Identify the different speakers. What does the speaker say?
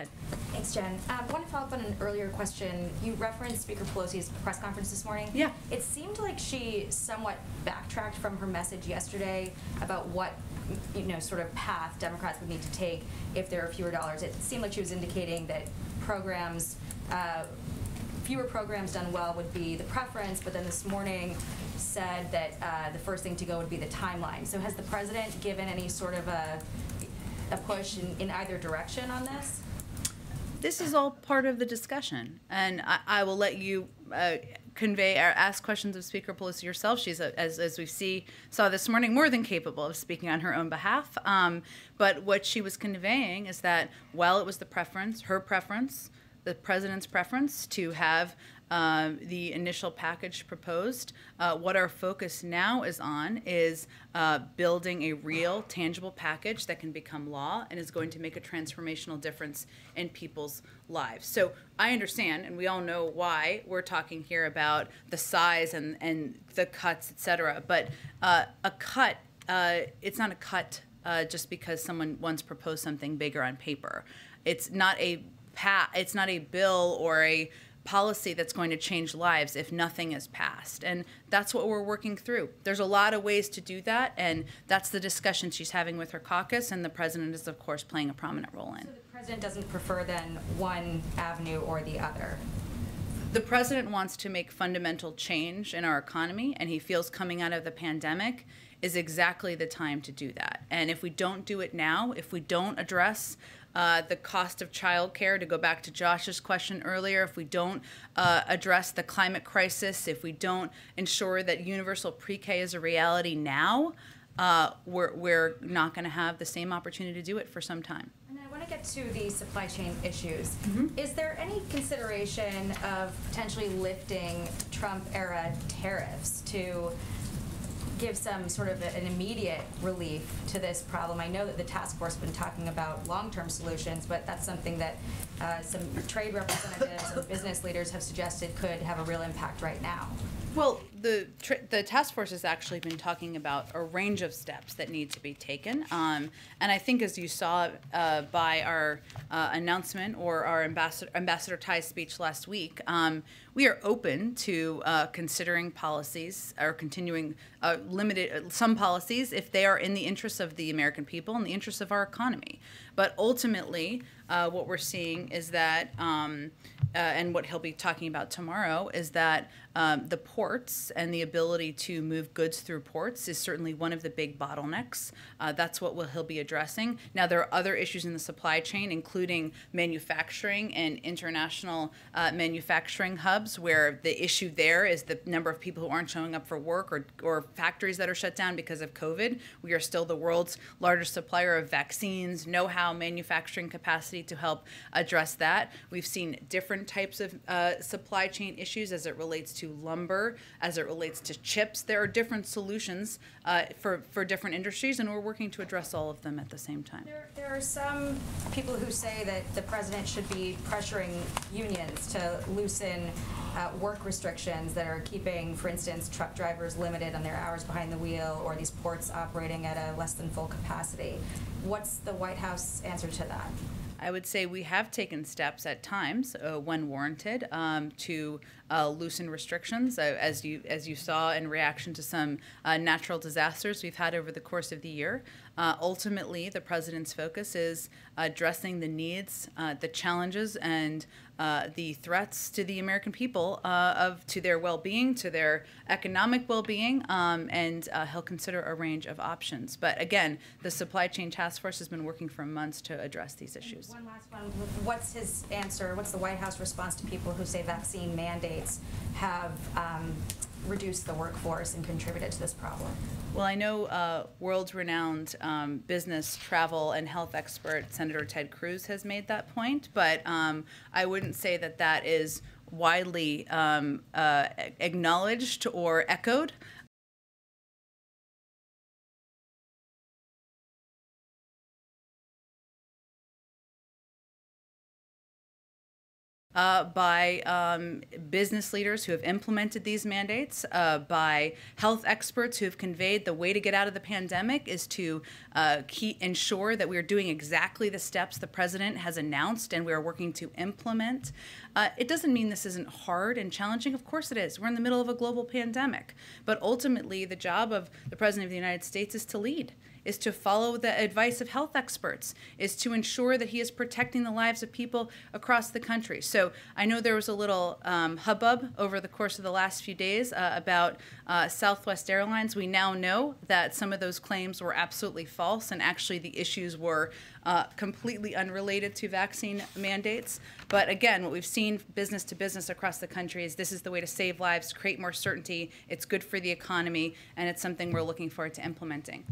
Speaker 1: ahead.
Speaker 2: Thanks, Jen. I want to follow up on an earlier question. You referenced Speaker Pelosi's press conference this morning.
Speaker 1: Yeah.
Speaker 2: It seemed like she somewhat backtracked from her message yesterday about what, sort of path Democrats would need to take if there are fewer dollars. It seemed like she was indicating that programs, fewer programs done well would be the preference, but then this morning said that the first thing to go would be the timeline. So has the president given any sort of a push in either direction on this?
Speaker 1: This is all part of the discussion, and I will let you convey or ask questions of Speaker Pelosi yourself. She's, as we saw this morning, more than capable of speaking on her own behalf. But what she was conveying is that while it was the preference, her preference, the president's preference to have the initial package proposed, what our focus now is on is building a real, tangible package that can become law and is going to make a transformational difference in people's lives. So I understand, and we all know why we're talking here about the size and the cuts, et cetera, but a cut, it's not a cut just because someone once proposed something bigger on paper. It's not a bill or a policy that's going to change lives if nothing is passed. And that's what we're working through. There's a lot of ways to do that, and that's the discussion she's having with her caucus, and the president is, of course, playing a prominent role in.
Speaker 2: So the president doesn't prefer then one avenue or the other?
Speaker 1: The president wants to make fundamental change in our economy, and he feels coming out of the pandemic is exactly the time to do that. And if we don't do it now, if we don't address the cost of childcare, to go back to Josh's question earlier, if we don't address the climate crisis, if we don't ensure that universal pre-K is a reality now, we're not going to have the same opportunity to do it for some time.
Speaker 2: And I want to get to the supply chain issues. Is there any consideration of potentially lifting Trump-era tariffs to give some sort of an immediate relief to this problem? I know that the task force has been talking about long-term solutions, but that's something that some trade representatives and business leaders have suggested could have a real impact right now.
Speaker 1: Well, the task force has actually been talking about a range of steps that need to be taken. And I think, as you saw by our announcement or our Ambassador Tai's speech last week, we are open to considering policies or continuing some policies if they are in the interests of the American people and the interests of our economy. But ultimately, what we're seeing is that, and what he'll be talking about tomorrow, is that the ports and the ability to move goods through ports is certainly one of the big bottlenecks. That's what he'll be addressing. Now, there are other issues in the supply chain, including manufacturing and international manufacturing hubs, where the issue there is the number of people who aren't showing up for work or factories that are shut down because of COVID. We are still the world's largest supplier of vaccines, know-how, manufacturing capacity to help address that. We've seen different types of supply chain issues as it relates to lumber, as it relates to chips. There are different solutions for different industries, and we're working to address all of them at the same time.
Speaker 2: There are some people who say that the president should be pressuring unions to loosen work restrictions that are keeping, for instance, truck drivers limited on their hours behind the wheel, or these ports operating at a less than full capacity. What's the White House answer to that?
Speaker 1: I would say we have taken steps at times, when warranted, to loosen restrictions, as you saw in reaction to some natural disasters we've had over the course of the year. Ultimately, the president's focus is addressing the needs, the challenges, and the threats to the American people to their well-being, to their economic well-being, and he'll consider a range of options. But again, the Supply Chain Task Force has been working for months to address these issues.
Speaker 2: One last one. What's his answer? What's the White House response to people who say vaccine mandates have reduced the workforce and contributed to this problem?
Speaker 1: Well, I know world-renowned business, travel, and health expert Senator Ted Cruz has made that point, but I wouldn't say that that is widely acknowledged or echoed. by business leaders who have implemented these mandates, by health experts who have conveyed the way to get out of the pandemic is to ensure that we are doing exactly the steps the president has announced and we are working to implement. It doesn't mean this isn't hard and challenging. Of course it is. We're in the middle of a global pandemic. But ultimately, the job of the President of the United States is to lead, is to follow the advice of health experts, is to ensure that he is protecting the lives of people across the country. So I know there was a little hubbub over the course of the last few days about Southwest Airlines. We now know that some of those claims were absolutely false, and actually the issues were completely unrelated to vaccine mandates. But again, what we've seen business to business across the country is this is the way to save lives, create more certainty. It's good for the economy, and it's something we're looking forward to implementing.